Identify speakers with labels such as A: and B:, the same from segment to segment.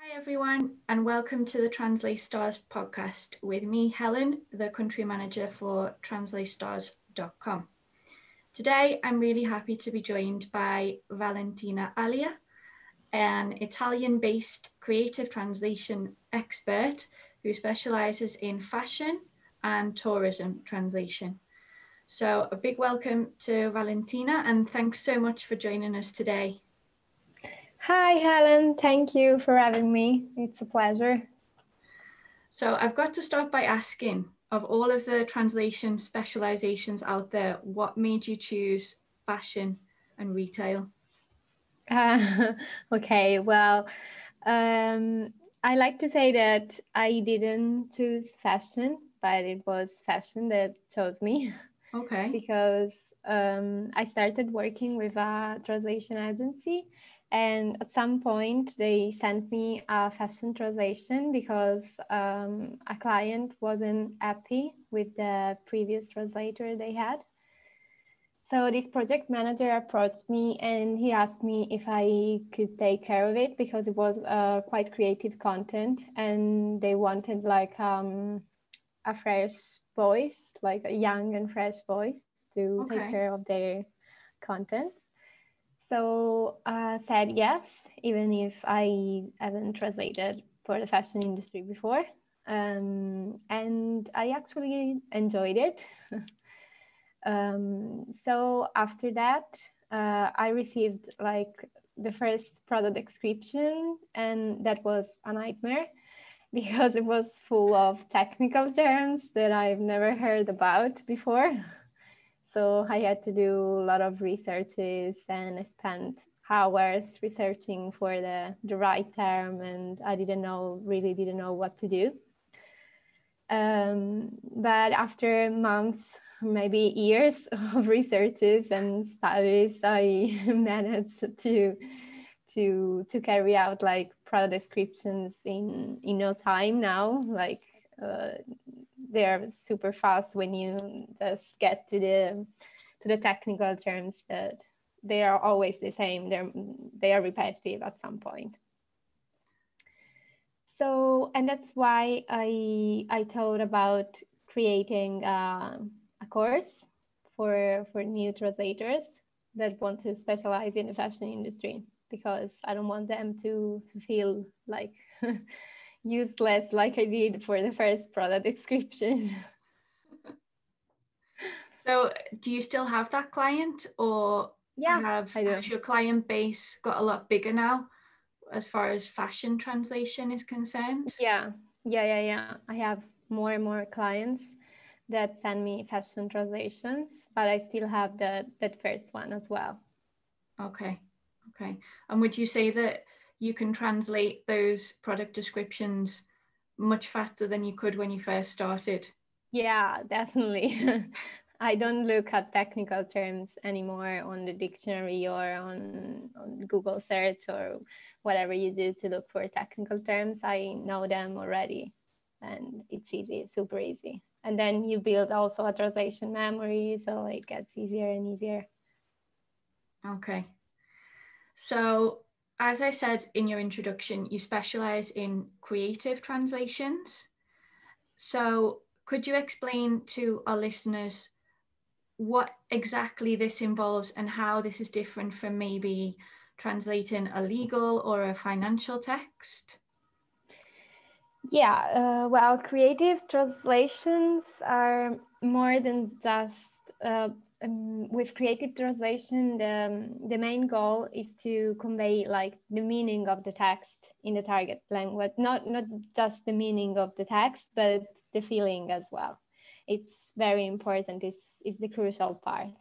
A: Hi everyone, and welcome to the TranslaStars podcast with me, Helen, the country manager for translateStars.com. Today, I'm really happy to be joined by Valentina Alia, an Italian-based creative translation expert who specializes in fashion and tourism translation. So a big welcome to Valentina, and thanks so much for joining us today.
B: Hi, Helen. Thank you for having me. It's a pleasure.
A: So I've got to start by asking, of all of the translation specializations out there, what made you choose fashion and retail?
B: Okay, well, I like to say that I didn't choose fashion, but it was fashion that chose me.
A: Okay.
B: Because I started working with a translation agency, and at some point they sent me a fashion translation because a client wasn't happy with the previous translator they had. So this project manager approached me and he asked me if I could take care of it because it was quite creative content and they wanted like a fresh voice, like a young and fresh voice to take care of their content. So I said yes, even if I haven't translated for the fashion industry before. And I actually enjoyed it. So after that, I received like the first product description, and that was a nightmare because it was full of technical terms that I've never heard about before. So I had to do a lot of researches and I spent hours researching for the right term, and I really didn't know what to do. But after months, maybe years of researches and studies, I managed to carry out like product descriptions in no time now. Like they're super fast when you just get to the technical terms that they are always the same. They are repetitive at some point. So, and that's why I thought about creating a course for new translators that want to specialize in the fashion industry, because I don't want them to feel like useless like I did for the first product description.
A: So do you still have that client, or has your client base got a lot bigger now as far as fashion translation is concerned?
B: Yeah. I have more and more clients that send me fashion translations, but I still have that first one as well.
A: Okay. And would you say that you can translate those product descriptions much faster than you could when you first started?
B: Yeah, definitely. I don't look at technical terms anymore on the dictionary or on Google search or whatever you do to look for technical terms. I know them already and it's easy, super easy. And then you build also a translation memory, so it gets easier and easier.
A: Okay. So, as I said in your introduction, you specialize in creative translations. So, could you explain to our listeners what exactly this involves and how this is different from maybe translating a legal or a financial text?
B: Yeah, well, creative translations are more than just with creative translation, the main goal is to convey like the meaning of the text in the target language, not just the meaning of the text, but the feeling as well. It's very important. Is the crucial part.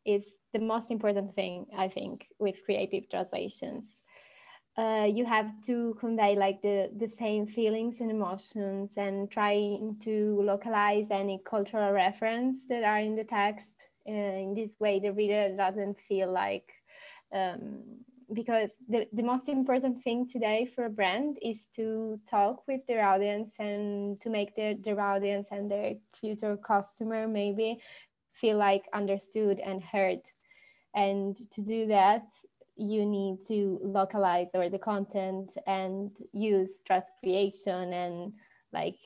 B: It's the most important thing, I think, with creative translations. You have to convey like the same feelings and emotions and trying to localize any cultural reference that are in the text. In this way, the reader doesn't feel like, because the most important thing today for a brand is to talk with their audience and to make their audience and their future customer maybe feel like understood and heard. And to do that, you need to localize or the content and use trust creation and like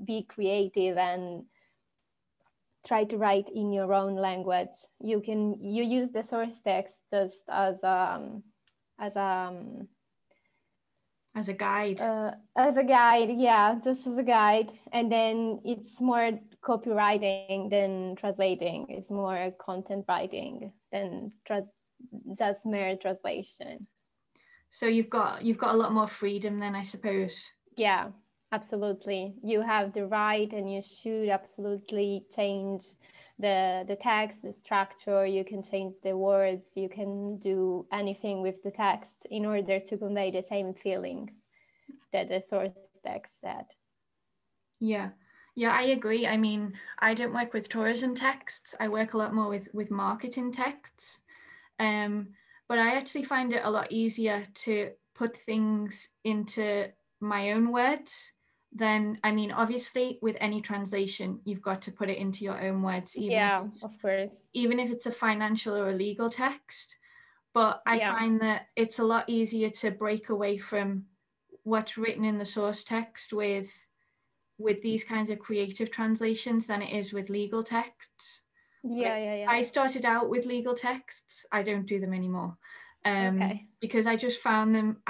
B: be creative and try to write in your own language. You use the source text just as as a
A: as a guide.
B: As a guide, yeah, just as a guide. And then it's more copywriting than translating. It's more content writing than just mere translation.
A: So you've got a lot more freedom then, I suppose.
B: Yeah, absolutely. You have the right, and you should absolutely change the text, the structure. You can change the words. You can do anything with the text in order to convey the same feeling that the source text said.
A: Yeah, I agree. I mean, I don't work with tourism texts. I work a lot more with marketing texts. But I actually find it a lot easier to put things into my own words than, I mean, obviously with any translation, you've got to put it into your own words,
B: Of course.
A: Even if it's a financial or a legal text. But I find that it's a lot easier to break away from what's written in the source text with these kinds of creative translations than it is with legal texts. I started out with legal texts. I don't do them anymore. Because I just found them,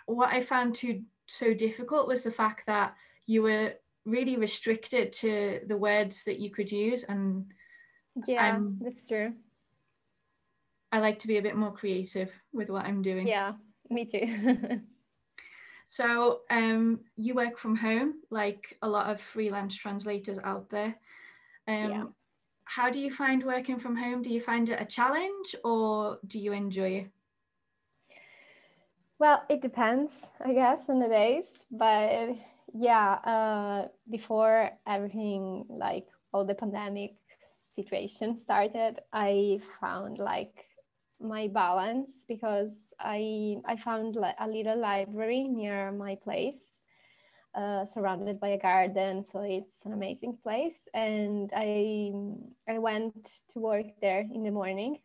A: what I found so difficult was the fact that you were really restricted to the words that you could use. And
B: that's true.
A: I like to be a bit more creative with what I'm doing.
B: Yeah, me too.
A: So you work from home, like a lot of freelance translators out there. How do you find working from home? Do you find it a challenge or do you enjoy it?
B: Well, it depends, I guess, on the days. But before everything, like all the pandemic situation started, I found like my balance because I found like a little library near my place, surrounded by a garden, so it's an amazing place. And I went to work there in the morning.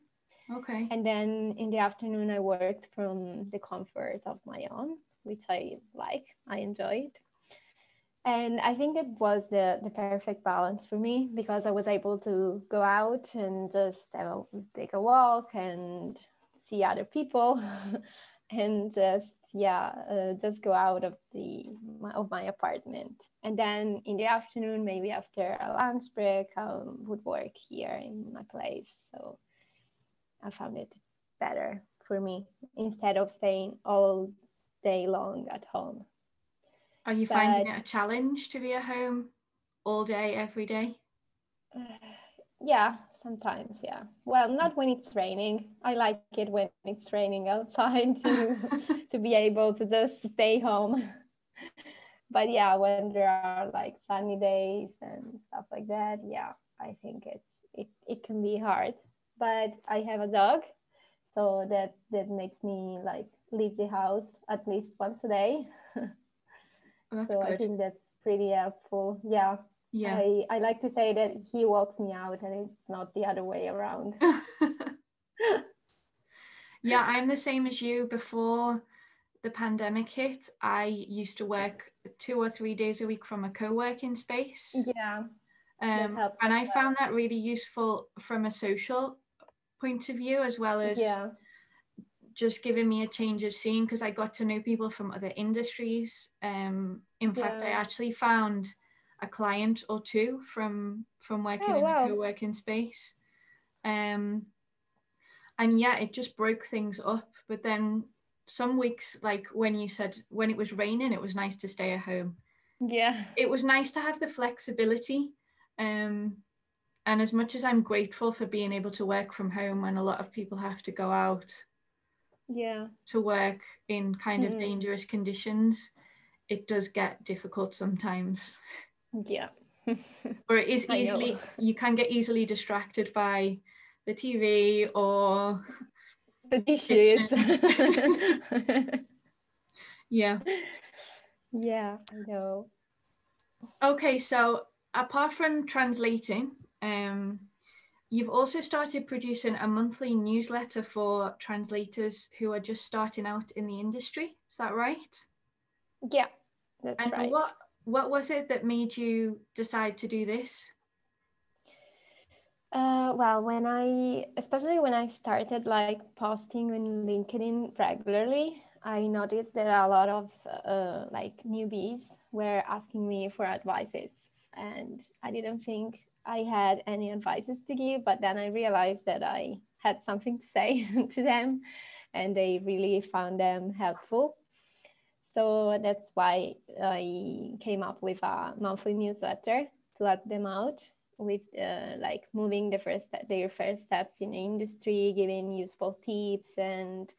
A: Okay.
B: And then in the afternoon, I worked from the comfort of my own, which I enjoyed. And I think it was the perfect balance for me because I was able to go out and just take a walk and see other people and just go out of my apartment. And then in the afternoon, maybe after a lunch break, I would work here in my place. So I found it better for me instead of staying all day long at home.
A: Are you finding it a challenge to be at home all day, every day?
B: Yeah, sometimes, yeah. Well, not when it's raining. I like it when it's raining outside to be able to just stay home. But yeah, when there are like sunny days and stuff like that, yeah, I think it can be hard. But I have a dog, so that makes me like leave the house at least once a day.
A: That's
B: so
A: good.
B: I think that's pretty helpful. Yeah. I like to say that he walks me out and it's not the other way around.
A: Yeah, I'm the same as you. Before the pandemic hit, I used to work 2 or 3 days a week from a co-working space.
B: Yeah.
A: And I found that really useful from a social point of view, as well as just giving me a change of scene, because I got to know people from other industries. In fact, I actually found a client or two from working in a co-working space. And yeah, it just broke things up. But then some weeks, like when you said when it was raining, it was nice to stay at home.
B: Yeah.
A: It was nice to have the flexibility. And as much as I'm grateful for being able to work from home when a lot of people have to go out to work in kind of dangerous conditions, it does get difficult sometimes.
B: Yeah.
A: Or it is easily, you can get easily distracted by the TV or
B: the dishes.
A: Yeah.
B: Yeah, I know.
A: Okay, so apart from translating, you've also started producing a monthly newsletter for translators who are just starting out in the industry. Is that right?
B: Yeah, that's
A: And
B: right.
A: what was it that made you decide to do this?
B: Well, especially when I started like posting on LinkedIn regularly, I noticed that a lot of like newbies were asking me for advices, and I didn't think I had any advices to give, but then I realized that I had something to say to them, and they really found them helpful. So that's why I came up with a monthly newsletter to let them out with like moving their first steps in the industry, giving useful tips and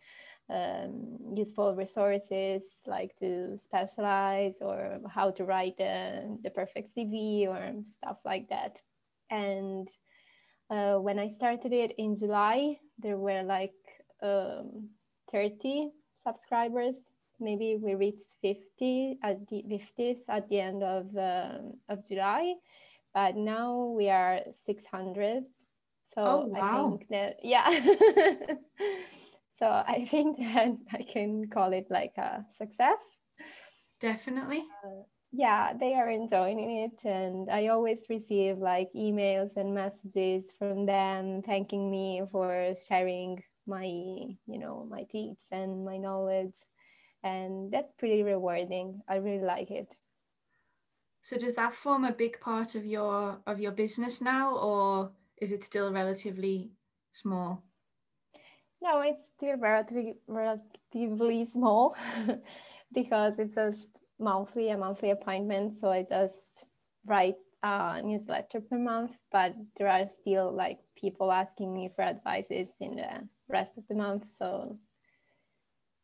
B: useful resources like to specialize or how to write the perfect CV or stuff like that. And when I started it in July, there were like 30 subscribers. Maybe we reached 50 at the 50s at the end of July, but now we are 600.
A: Oh,
B: So I
A: wow.
B: think that, yeah. So I think that I can call it like a success.
A: Definitely.
B: Yeah, they are enjoying it, and I always receive like emails and messages from them thanking me for sharing my tips and my knowledge, and that's pretty rewarding. I really like it.
A: So does that form a big part of your business now, or is it still relatively small?
B: No, it's still relatively small because it's just a monthly appointment. So I just write a newsletter per month, but there are still like people asking me for advices in the rest of the month. So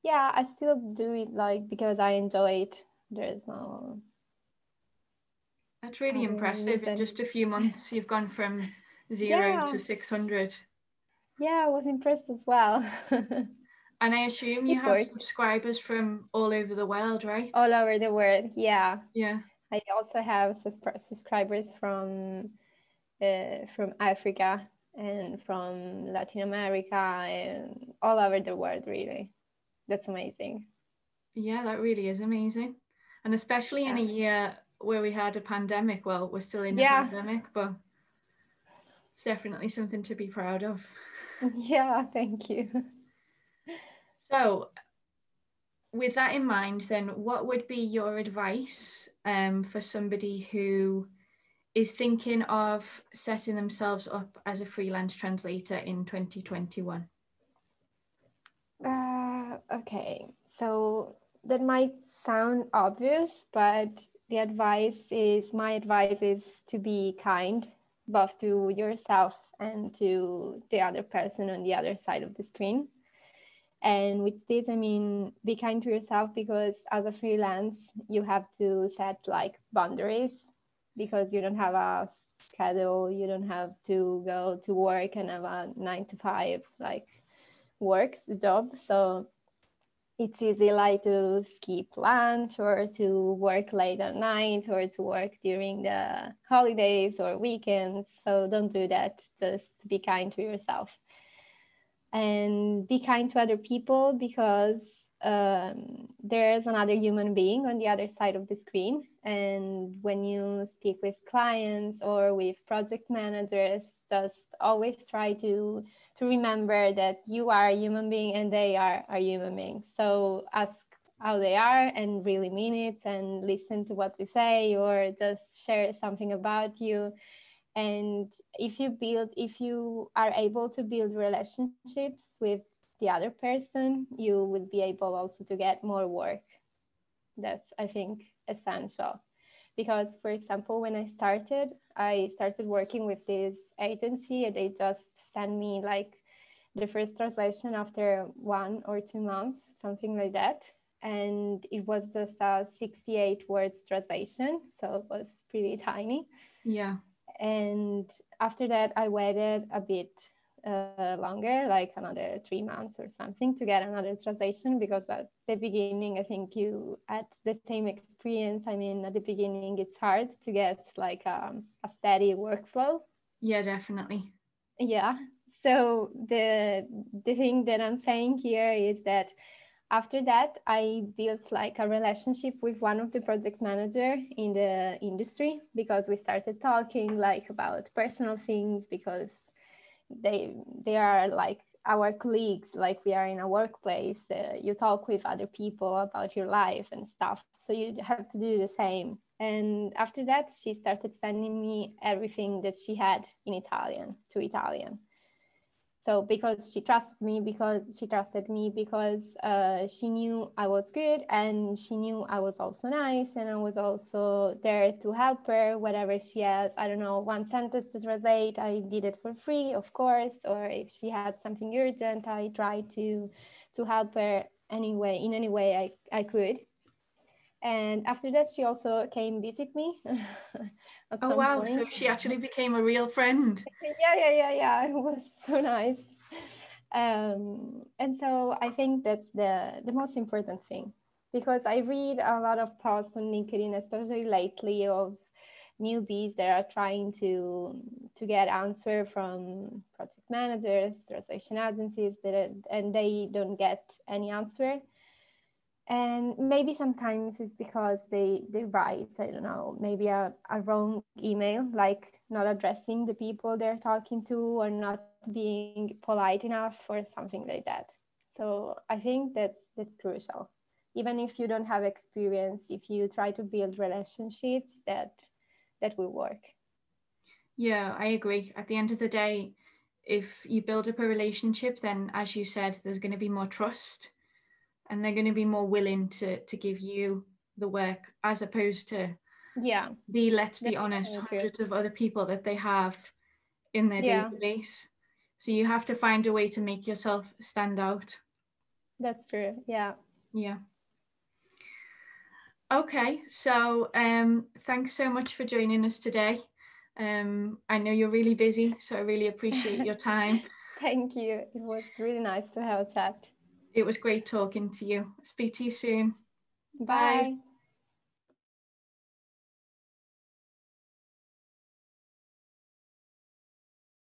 B: yeah, I still do it like because I enjoy it. There's no
A: That's really
B: other
A: impressive. In
B: reason.
A: just a few months, you've gone from 0
B: Yeah,
A: to 600.
B: yeah, I was impressed as well.
A: And I assume you
B: It
A: have
B: worked
A: subscribers from all over the world, right?
B: all over the world. Yeah.
A: Yeah.
B: I also have subscribers from Africa and from Latin America and all over the world, really. That's amazing.
A: Yeah, that really is amazing. And especially in a
B: Yeah.
A: year where we had a pandemic. Well, we're still in a
B: Yeah.
A: pandemic, but it's definitely something to be proud of.
B: Yeah, thank you.
A: So, with that in mind, then what would be your advice for somebody who is thinking of setting themselves up as a freelance translator in 2021?
B: Okay, so that might sound obvious, but my advice is to be kind, both to yourself and to the other person on the other side of the screen. And with this, I mean, be kind to yourself because as a freelance, you have to set like boundaries because you don't have a schedule, you don't have to go to work and have a 9 to 5 like works job. So it's easy like to skip lunch or to work late at night or to work during the holidays or weekends. So don't do that. Just be kind to yourself and be kind to other people because there's another human being on the other side of the screen. And when you speak with clients or with project managers, just always try to remember that you are a human being and they are a human being. So ask how they are and really mean it and listen to what they say or just share something about you. And if you are able to build relationships with the other person, you will be able also to get more work. That's, I think, essential. Because, for example, when I started working with this agency and they just sent me like the first translation after 1 or 2 months, something like that. And it was just a 68 words translation. So it was pretty tiny.
A: Yeah.
B: And after that, I waited a bit longer, like another 3 months or something, to get another translation because at the beginning, I think you at the same experience. I mean, at the beginning, it's hard to get like a steady workflow.
A: Yeah, definitely.
B: Yeah. So the thing that I'm saying here is that after that, I built like a relationship with one of the project manager in the industry, because we started talking like about personal things, because they are like our colleagues, like we are in a workplace. You talk with other people about your life and stuff, so you have to do the same. And after that, she started sending me everything that she had in Italian to Italian. So because she trusted me, because she knew I was good, and she knew I was also nice, and I was also there to help her, whatever she has, I don't know, one sentence to translate, I did it for free, of course. Or if she had something urgent, I tried to help her anyway, in any way I could. And after that, she also came visit me at
A: Oh
B: some
A: wow, so
B: point.
A: she actually became a real friend.
B: Yeah. It was so nice. And so I think that's the most important thing, because I read a lot of posts on LinkedIn, especially lately, of newbies that are trying to get answer from project managers, translation agencies, and they don't get any answer. And maybe sometimes it's because they write, I don't know, maybe a wrong email, like not addressing the people they're talking to, or not being polite enough, or something like that. So I think that's crucial. Even if you don't have experience, if you try to build relationships, that will work.
A: Yeah, I agree. At the end of the day, if you build up a relationship, then as you said, there's going to be more trust, and they're going to be more willing to give you the work, as opposed to
B: Yeah,
A: the, let's be
B: that's
A: honest,
B: definitely true.
A: hundreds of other people that they have in their
B: Yeah,
A: database. So you have to find a way to make yourself stand out.
B: that's true. Yeah.
A: Yeah. Okay, so thanks so much for joining us today. I know you're really busy, so I really appreciate your time.
B: Thank you. It was really nice to have a chat.
A: It was great talking to you. Speak to you soon. Bye.
B: Bye.